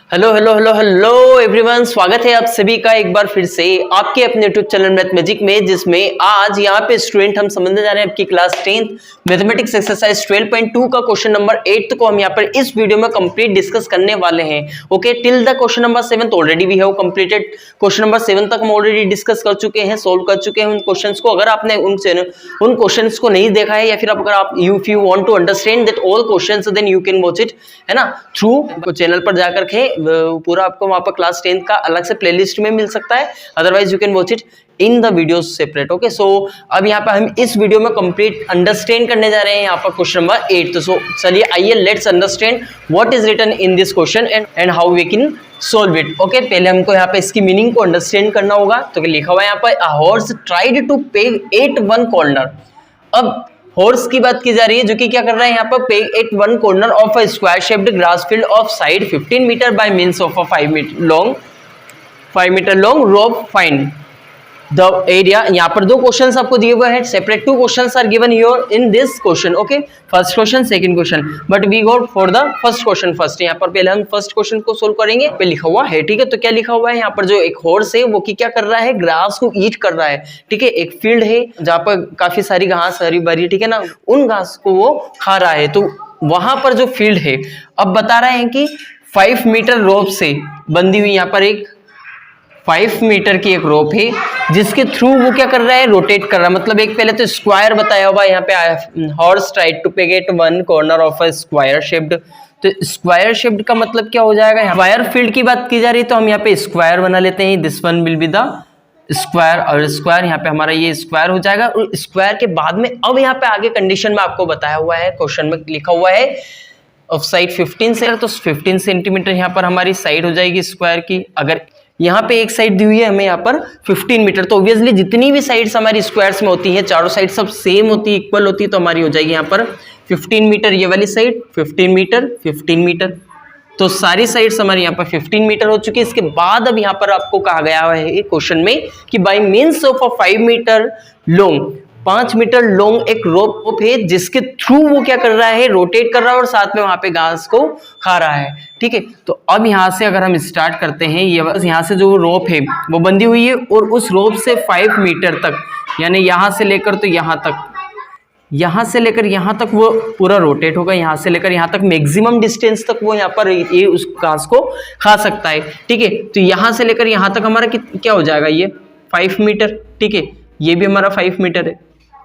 Hello hello hello hello everyone, स्वागत है आप सभी का एक बार फिर से आपके अपने यूट्यूब चैनल मैथ मैजिक में, जिसमें आज यहाँ पे स्टूडेंट हम समझने जा रहे हैं आपकी क्लास 10th मैथमेटिक्स एक्सरसाइज 12.2 का क्वेश्चन नंबर 8 को हम यहाँ पर इस वीडियो में कंप्लीट डिस्कस करने वाले हैं। Okay, till the question number 7 already we have completed. Question number 7 तक हम ऑलरेडी डिस्कस कर चुके हैं, सोल्व कर चुके हैं उन क्वेश्चंस को। अगर आपने उन क्वेश्चंस को नहीं देखा है, या फिर अगर आप if you want to understand that all questions, then you can watch it, है ना, थ्रू चैनल पर जाकर के पूरा आपको वहां पर क्लास 10 का अलग से प्लेलिस्ट में मिल सकता है। Otherwise you can watch it in the video separate. Okay, so अब यहाँ पे हम इस वीडियो में कंप्लीट अंडरस्टैंड करने जा रहे हैं यहाँ पर क्वेश्चन नंबर 8। तो चलिए आइए, let's understand what is written in this question and how we can solve it. Okay, पहले हमको यहाँ पे इसकी मीनिंग को अंडरस्टैंड करना होगा। तो लिखा हुआ है यहाँ पर, a horse tried to peg at one corner. अब हॉर्स की बात की जा रही है, जो कि क्या कर रहा है यहाँ पर, peg at one corner of a square shaped grass field of side 15 metre by means of a 5 metre long rope. Find the area. यहाँ पर दो क्वेश्चंस आपको दिए हुए हैं, separate two questions are given here in this question. Okay, first question, second question, but we go for the first question first. यहाँ पर पहले हम फर्स्ट क्वेश्चन को सोल्व करेंगे। पे लिखा हुआ है, ठीक है, तो क्या लिखा हुआ है यहाँ पर, जो एक हॉर्स है वो क्या कर रहा है, ग्रास को ईट कर रहा है। ठीक है, एक फील्ड है जहाँ पर काफी सारी घास हरी भरी, ठीक है ना, उन घास को वो खा रहा है। तो वहां पर जो फील्ड है, अब बता रहे हैं कि 5 मीटर रोप से बंधी हुई यहाँ पर एक 5 मीटर की एक रोप है, जिसके थ्रू वो क्या कर रहा है, रोटेट कर रहा है। मतलब एक पहले तो स्क्वायर बताया हुआ यहाँ पे, horse tried to peg at one corner of a square shaped. तो स्क्वायर शेप्ड का मतलब क्या हो जाएगा, स्क्वायर फील्ड की बात की जा रही है, तो हम यहाँ पे स्क्वायर बना लेते हैं। This one will be the square, और स्क्वायर यहाँ पे हमारा ये स्क्वायर हो जाएगा। और स्क्वायर के बाद में अब यहाँ पे आगे कंडीशन में आपको बताया हुआ है, क्वेश्चन में लिखा हुआ है ऑफ साइड 15 से, तो 15 सेंटीमीटर यहाँ पर हमारी साइड हो जाएगी स्क्वायर की। अगर यहाँ पे एक साइड दी हुई है हमें यहाँ पर 15 मीटर, तो ऑब्वियसली जितनी भी साइड्स हमारी स्क्वायर्स में होती हैं, चारों साइड सब सेम होती है, इक्वल होती है, तो हमारी हो जाएगी यहाँ पर 15 मीटर ये वाली साइड, 15 मीटर 15 मीटर। तो सारी साइड्स हमारी यहाँ पर 15 मीटर हो चुकी है। इसके बाद अब यहाँ पर आपको कहा गया है क्वेश्चन में कि by means of a 5 metre long, 5 metre long एक रोप है, जिसके थ्रू वो क्या कर रहा है, रोटेट कर रहा है, और साथ में वहां पे घास को खा रहा है। ठीक है, तो अब यहाँ से अगर हम स्टार्ट करते हैं, ये बस यहाँ से जो रोप है वो बंधी हुई है, और उस रोप से 5 मीटर तक, यानी यहाँ से लेकर तो यहाँ तक, यहाँ से लेकर यहाँ तक वो पूरा रोटेट होगा। यहाँ से लेकर यहाँ तक मैक्सिमम डिस्टेंस तक वो यहाँ पर ये उस घास को खा सकता है। ठीक है, तो यहाँ से लेकर यहाँ तक हमारा क्या हो जाएगा, ये 5 मीटर। ठीक है, ये भी हमारा 5 मीटर है।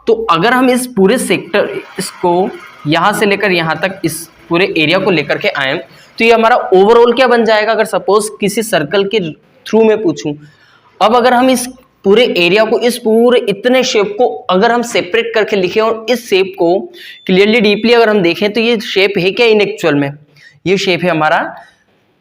तो अगर हम इस पूरे सेक्टर, इसको यहाँ से लेकर यहाँ तक इस पूरे एरिया को लेकर के आए, तो ये हमारा ओवरऑल क्या बन जाएगा, अगर सपोज किसी सर्कल के थ्रू में पूछूं। अब अगर हम इस पूरे एरिया को, इस पूरे इतने शेप को अगर हम सेपरेट करके लिखें, और इस शेप को क्लियरली डीपली अगर हम देखें, तो ये शेप है क्या इन एक्चुअल में, ये शेप है हमारा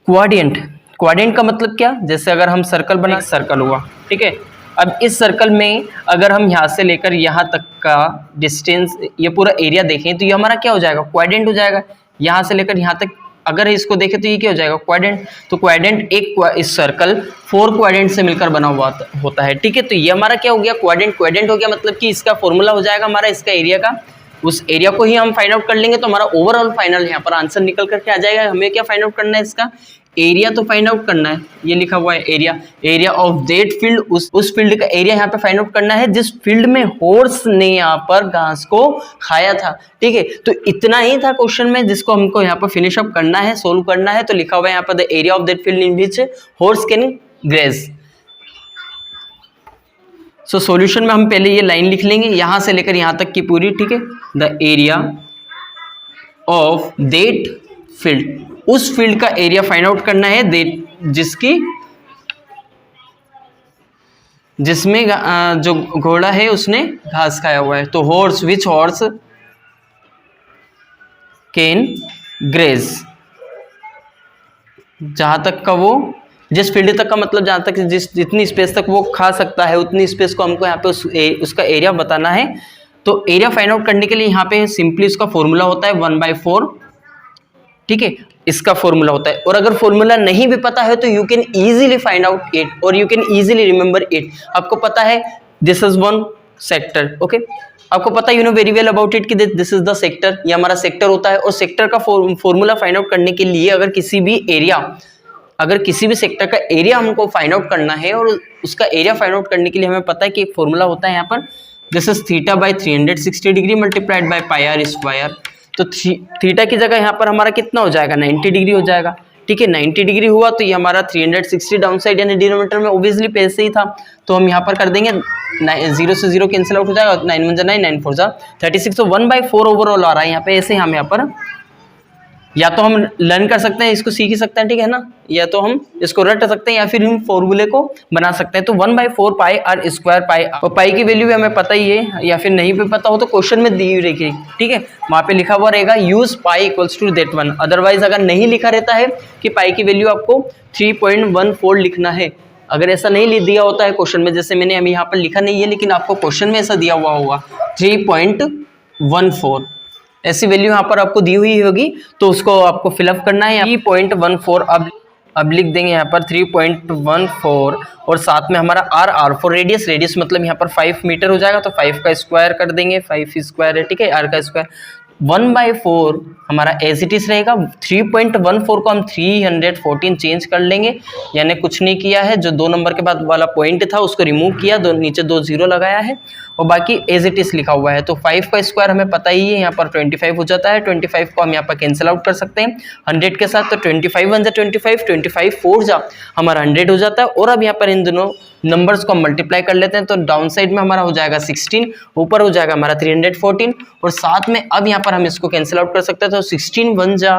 क्वाड्रेंट। क्वाड्रेंट का मतलब क्या, जैसे अगर हम सर्कल बना, सर्कल हुआ, ठीक है। अब इस सर्कल में अगर हम यहाँ से लेकर यहाँ तक का डिस्टेंस, ये पूरा एरिया देखें, तो ये हमारा क्या हो जाएगा, क्वाड्रेंट हो जाएगा। यहाँ से लेकर यहाँ तक अगर इसको देखें तो ये क्या हो जाएगा, क्वाड्रेंट। तो क्वाड्रेंट एक इस सर्कल 4 क्वाड्रेंट से मिलकर बना हुआ होता है। ठीक है, तो ये हमारा क्या हो गया, क्वाड्रेंट। क्वाड्रेंट हो गया मतलब कि इसका फॉर्मूला हो जाएगा हमारा, इसका एरिया का, उस एरिया को ही हम फाइंड आउट कर लेंगे, तो हमारा ओवरऑल फाइनल यहाँ पर आंसर निकल करके आ जाएगा। हमें क्या फाइंड आउट करना है, इसका एरिया तो फाइंड आउट करना है। ये लिखा हुआ है एरिया ऑफ दैट फील्ड, उस फील्ड का एरिया यहाँ पे फाइंड आउट करना है जिस फील्ड में हॉर्स ने यहाँ पर घास को खाया था। ठीक है, तो इतना ही था क्वेश्चन में, जिसको हमको यहाँ पर फिनिश अप करना है, सोल्व करना है। तो लिखा हुआ है यहाँ पर the area of that field in which horse can graze. So solution में हम पहले ये लाइन लिख लेंगे, यहां से लेकर यहां तक की पूरी। ठीक है, the area of that field, उस फील्ड का एरिया फाइंड आउट करना है, जिसमें जो घोड़ा है उसने घास खाया हुआ है। तो horse, which horse can graze, जहां तक का वो, जिस फील्ड तक का मतलब जहां तक जितनी स्पेस तक वो खा सकता है, उतनी स्पेस को हमको यहाँ पे उसका एरिया बताना है। तो एरिया फाइंड आउट करने के लिए यहाँ पे सिंपली उसका फॉर्मूला होता है 1/4। ठीक है, इसका फॉर्मूला होता है। और अगर फॉर्मूला नहीं भी पता है तो you can easily find out it, और you can easily remember it. आपको पता है this is one sector. Okay, आपको पता है, you know very well about it कि दिस इज द सेक्टर, ये हमारा सेक्टर होता है। और सेक्टर का फॉर्मूला फाइंड आउट करने के लिए अगर किसी भी एरिया अगर किसी भी सेक्टर का एरिया हमको फाइंड आउट करना है और उसका एरिया फाइंड आउट करने के लिए हमें पता है कि एक फॉर्मूला होता है यहाँ पर, this is theta by 360 degree multiplied by pi r square. तो थीटा की जगह यहाँ पर हमारा कितना हो जाएगा, 90 डिग्री हो जाएगा। ठीक है, 90 डिग्री हुआ तो ये हमारा 360 डाउन साइड यानी डिनोमिनेटर में ऑब्वियसली पहले से ही था, तो हम यहाँ पर कर देंगे 0 से 0 कैंसिल आउट हो जाएगा, 9 1 9 9 4 36, तो 1/4 ओवरऑल आ रहा है यहाँ पे। ऐसे हम यहाँ पर या तो हम लर्न कर सकते हैं, इसको सीख ही सकते हैं, ठीक है ना, या तो हम इसको रट सकते हैं या फिर हम फॉर्मूले को बना सकते हैं। तो 1/4 पाई आर स्क्वायर पाई, और पाई की वैल्यू भी हमें पता ही है, या फिर नहीं भी पता हो तो क्वेश्चन में दी हुई रहेगी, ठीक है, वहाँ पे लिखा हुआ रहेगा use pi equals to that one. Otherwise अगर नहीं लिखा रहता है कि पाई की वैल्यू आपको 3.14 लिखना है, अगर ऐसा नहीं दिया होता है क्वेश्चन में, जैसे मैंने अभी यहाँ पर लिखा नहीं है लेकिन आपको क्वेश्चन में ऐसा दिया हुआ होगा 3.14, ऐसी वैल्यू यहाँ पर आपको दी हुई होगी, तो उसको आपको फिलअप करना है 3.14। अब लिख देंगे यहाँ पर 3.14 और साथ में हमारा r फॉर रेडियस मतलब यहाँ पर 5 मीटर हो जाएगा, तो 5 का स्क्वायर कर देंगे, 5 स्क्वायर है, ठीक है, r का स्क्वायर 1/4 हमारा एज इट इज रहेगा। 3.14 को हम 314 चेंज कर लेंगे, यानी कुछ नहीं किया है, जो 2 नंबर के बाद वाला पॉइंट था उसको रिमूव किया, नीचे 2 0 लगाया है और बाकी एज इट इज लिखा हुआ है। तो 5 का स्क्वायर हमें पता ही है, यहाँ पर 25 हो जाता है, 25 को हम यहाँ पर कैंसिल आउट कर सकते हैं 100 के साथ, तो 25 1 जा 25, 25 4 जा हमारा 100 हो जाता है। और अब यहाँ पर इन दोनों नंबर्स को हम मल्टीप्लाई कर लेते हैं, तो डाउन साइड में हमारा हो जाएगा 16, ऊपर हो जाएगा हमारा 314, और साथ में अब यहाँ पर हम इसको कैंसिल आउट कर सकते हैं, तो 16 1 जा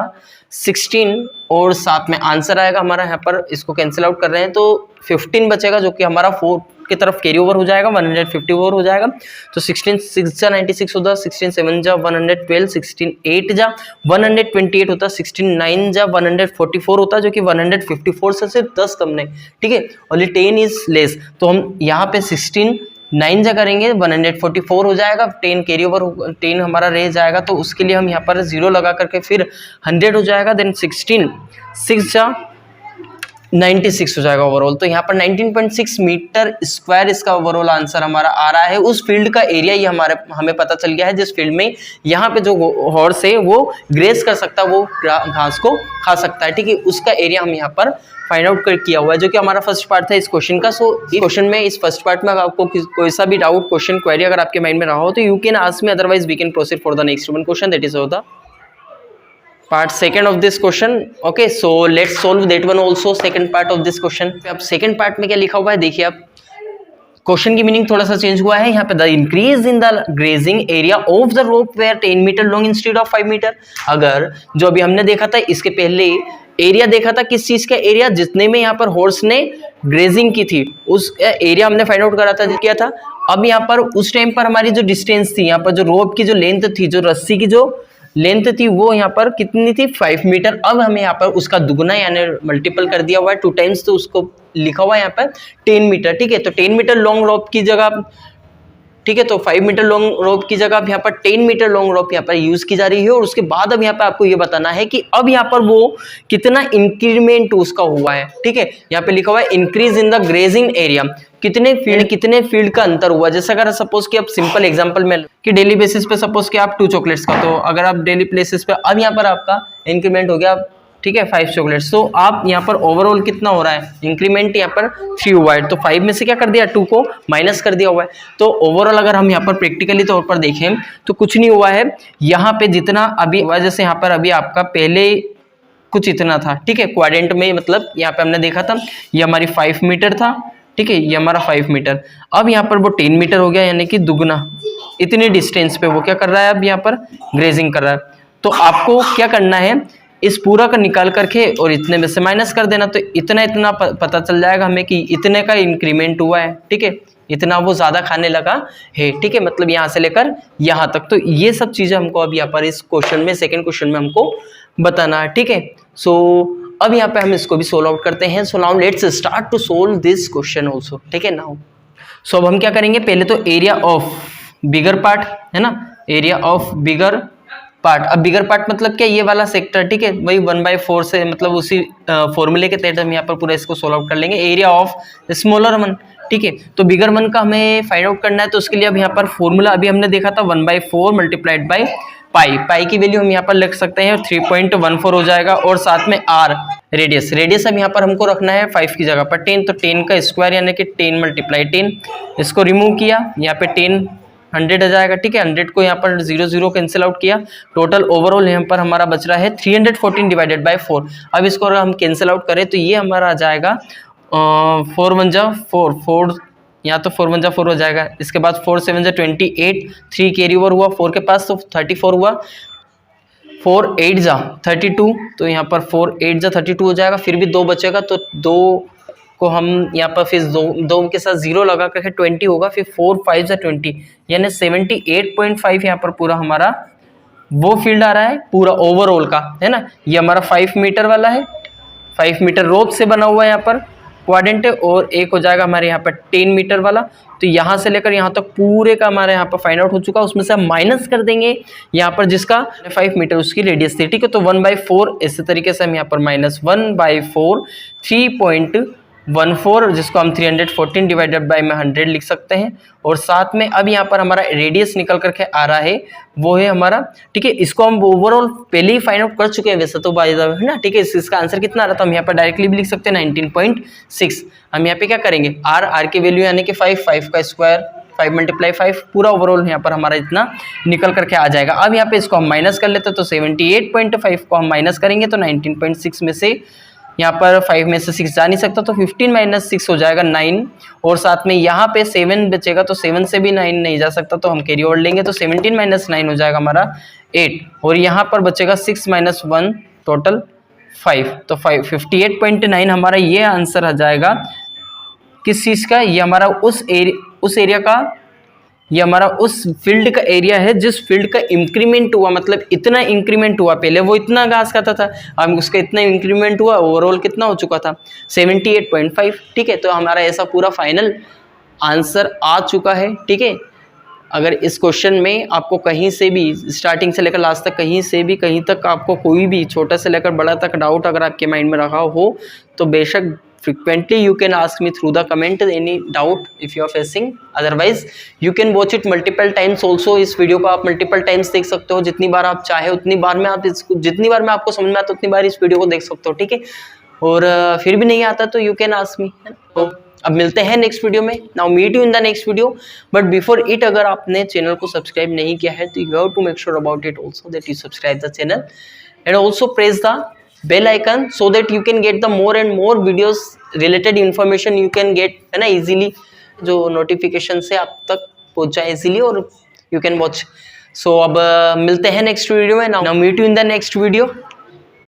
16 और साथ में आंसर आएगा हमारा, यहाँ पर इसको कैंसिल आउट कर रहे हैं तो 15 बचेगा, जो कि हमारा 4 की तरफ कैरी ओवर हो जाएगा, 154 हो जाएगा। तो 16 6 जा 96 होता, 16 7 जा 112, 16 8 जा 128 होता, 16 9 जा 144 होता, जो कि 154 से सिर्फ 10 कम नहीं, ठीक है, ओनली 10 इज लेस। तो हम यहाँ पे 16 9 जा करेंगे 144 हो जाएगा, 10 कैरी ओवर 10 हमारा रह जाएगा, तो उसके लिए हम यहाँ पर 0 लगा करके फिर 100 हो जाएगा, देन 16 6 जा 96 हो जाएगा ओवरऑल। तो यहाँ पर 19.6 मीटर स्क्वायर इसका ओवरऑल आंसर हमारा आ रहा है। उस फील्ड का एरिया ये हमें पता चल गया है जिस फील्ड में यहाँ पे जो हॉर्स है वो ग्रेस कर सकता है, वो घास को खा सकता है, ठीक है, उसका एरिया हम यहाँ पर फाइंड आउट किया हुआ है, जो कि हमारा फर्स्ट पार्ट था इस क्वेश्चन का। सो इस क्वेश्चन में, इस फर्स्ट पार्ट में आपको कोई सा भी डाउट, क्वेश्चन, क्वेरी अगर आपके माइंड में रहा हो तो you can ask me, otherwise we can proceed for the next one question, that is होता part second of this question. Okay, so let's solve that one also, second part of this question. अब second part में क्या लिखा हुआ है देखिए, आप question की मीनिंग थोड़ा सा चेंज हुआ है यहाँ पे, the increase in the grazing area of the rope where 10 metre long instead of 5 metre. अगर जो अभी हमने देखा था इसके पहले एरिया देखा था, किस चीज का एरिया, जितने में यहाँ पर हॉर्स ने ग्रेजिंग की थी उस एरिया हमने फाइंड आउट करा था, किया था। अब यहाँ पर उस टाइम पर हमारी जो डिस्टेंस थी, यहाँ पर जो रोप की जो लेंथ थी, जो रस्सी की जो लेंथ थी, वो यहाँ पर कितनी थी, 5 मीटर। अब हमें यहाँ पर उसका दुगना यानी मल्टीपल कर दिया हुआ है 2 टाइम्स, तो उसको लिखा हुआ है यहाँ पर 10 मीटर, ठीक है। तो 10 मीटर लॉन्ग रोप की जगह, ठीक है, तो 5 मीटर लॉन्ग रोप की जगह अब यहाँ पर 10 मीटर लॉन्ग रोप यहाँ पर यूज की जा रही है। और उसके बाद अब यहाँ पर आपको ये बताना है कि अब यहाँ पर वो कितना इंक्रीमेंट उसका हुआ है, ठीक है। यहाँ पे लिखा हुआ है increase in the grazing area, कितने फील्ड का अंतर हुआ। जैसे अगर सपोज कि आप सिंपल एग्जांपल में कि डेली बेसिस पे सपोज कि आप 2 चॉकलेट्स का, तो अगर आप डेली बेसिस पे अब यहाँ पर आपका इंक्रीमेंट हो गया, ठीक है, 5 चॉकलेट्स, तो आप यहाँ पर ओवरऑल कितना हो रहा है, इंक्रीमेंट यहाँ पर 3 हुआ है, तो 5 में से क्या कर दिया, 2 को माइनस कर दिया हुआ है। तो ओवरऑल अगर हम यहाँ पर प्रैक्टिकली तौर पर देखें तो कुछ नहीं हुआ है, यहाँ पे जितना अभी हुआ, जैसे यहाँ पर अभी आपका पहले कुछ इतना था, ठीक है, क्वाड्रेंट में, मतलब यहाँ पे हमने देखा था ये हमारी 5 मीटर था, ठीक है, ये हमारा 5 मीटर, अब यहाँ पर वो 10 मीटर हो गया, यानी कि दुगना, इतने डिस्टेंस पे वो क्या कर रहा है, अब यहाँ पर ग्रेजिंग कर रहा है। तो आपको क्या करना है, इस पूरा का निकाल करके और इतने में से माइनस कर देना, तो इतना पता चल जाएगा हमें कि इतने का इंक्रीमेंट हुआ है, ठीक है, इतना वो ज्यादा खाने लगा है, ठीक है, मतलब यहाँ से लेकर यहाँ तक। तो ये सब चीजें हमको अब यहाँ पर इस क्वेश्चन में, सेकंड क्वेश्चन में हमको बताना है, ठीक है। सो अब यहाँ पे हम इसको भी सोल्व आउट करते हैं। So now let's start to solve this question also, ठीक है। नाउ सो अब हम क्या करेंगे, पहले तो एरिया ऑफ बिगर पार्ट है ना, एरिया ऑफ बिगर पार्ट। अब बिगर पार्ट मतलब क्या, ये वाला सेक्टर, ठीक है, वही 1/4 से, मतलब उसी फॉर्मूले के तहत हम यहाँ पर पूरा इसको सोल्व आउट कर लेंगे। एरिया ऑफ स्मॉलर वन, ठीक है, तो बिगर वन का हमें फाइंड आउट करना है, तो उसके लिए अब यहाँ पर फॉर्मूला अभी हमने देखा था 1/4 मल्टीप्लाइड बाई पाई की वैल्यू हम यहाँ पर लिख सकते हैं 3.14 हो जाएगा। और साथ में आर रेडियस अब यहाँ पर हमको रखना है 5 की जगह पर 10, तो 10 का स्क्वायर यानी कि 10 × 10। इसको रिमूव किया, यहाँ पे 10 100 आ जाएगा, ठीक है। 100 को यहाँ पर 0 0 कैंसिल आउट किया, टोटल ओवरऑल यहाँ पर हमारा बच रहा है 314 डिवाइडेड बाय 4। अब इसको अगर हम कैंसिल आउट करें तो ये हमारा आ जाएगा 4 1 जा 4 या तो 4 1 जा 4 हो जाएगा। इसके बाद 4 7 जा 28, 3 कैरी ओवर हुआ 4 के पास तो 34 हुआ, 4 8 जा 32, तो यहाँ पर 4 8 जा 32 हो जाएगा। फिर भी 2 बचेगा तो 2 को हम यहाँ पर फिर 2 के साथ 0 लगा करके 20 होगा, फिर 4 5 जा 20 यानी 78.5 यहाँ पर पूरा हमारा वो फील्ड आ रहा है पूरा ओवरऑल का, है ना। ये हमारा 5 मीटर वाला है, 5 मीटर रोप से बना हुआ है यहाँ पर क्वाड्रेंट है, और एक हो जाएगा हमारे यहाँ पर 10 मीटर वाला। तो यहाँ से लेकर यहाँ तक पूरे का हमारे यहाँ पर फाइंड आउट हो चुका, उसमें से हम माइनस कर देंगे यहाँ पर जिसका 5 मीटर उसकी रेडियस थी, ठीक है। तो 1/4 इसी तरीके से हम यहाँ पर -1/4 3.14 जिसको हम 314 डिवाइडेड बाय में 100 लिख सकते हैं। और साथ में अब यहाँ पर हमारा रेडियस निकल करके आ रहा है वो है हमारा, ठीक है। इसको हम ओवरऑल पहले ही फाइंड आउट कर चुके हैं वैसे तो बाय द वे, है ना, ठीक है। इसका आंसर कितना आ रहा था हम यहाँ पर डायरेक्टली भी लिख सकते हैं 19.6। हम यहाँ पे क्या करेंगे आर की वैल्यू यानी कि 5 का स्क्वायर 5 × 5 पूरा ओवरऑल यहाँ पर हमारा इतना निकल करके आ जाएगा। अब यहाँ पे इसको हम माइनस कर लेते हैं तो 78.5 को हम माइनस करेंगे तो 19.6 में से यहाँ पर 5 में से 6 जा नहीं सकता तो 15 - 6 हो जाएगा 9। और साथ में यहाँ पे 7 बचेगा तो 7 से भी 9 नहीं जा सकता तो हम कैरी ओवर लेंगे तो 17 - 9 हो जाएगा हमारा 8। और यहाँ पर बचेगा 6 - 1 टोटल 5, तो 58.9 हमारा ये आंसर आ जाएगा किस चीज़ का, ये हमारा उस एरिया का, ये हमारा उस फील्ड का एरिया है जिस फील्ड का इंक्रीमेंट हुआ, मतलब इतना इंक्रीमेंट हुआ, पहले वो इतना घास खाता था अब उसका इतना इंक्रीमेंट हुआ, ओवरऑल कितना हो चुका था 78.5, ठीक है। तो हमारा ऐसा पूरा फाइनल आंसर आ चुका है, ठीक है। अगर इस क्वेश्चन में आपको कहीं से भी स्टार्टिंग से लेकर लास्ट तक कहीं तक आपको कोई भी छोटा से लेकर बड़ा तक डाउट अगर आपके माइंड में रखा हो तो बेशक frequently you can ask me through the comment any doubt if you are facing, otherwise you can watch it multiple times also। इस वीडियो को आप मल्टीपल टाइम्स देख सकते हो, जितनी बार आप चाहे उतनी बार में आप इसको, जितनी बार में आपको समझ में आता उतनी बार इस वीडियो को देख सकते हो, ठीक है। और फिर भी नहीं आता तो यू कैन आस्क मी। तो अब मिलते हैं नेक्स्ट वीडियो में, now meet you in the next video. But before it अगर आपने चैनल को सब्सक्राइब नहीं किया है तो you have to make sure about it also that you subscribe the channel and also press the bell icon so that you can get the more and more videos related information you can get, है ना, easily जो notification से आप तक पहुंच जाए easily और you can watch. सो अब मिलते हैं नेक्स्ट वीडियो में, now meet you in the next video.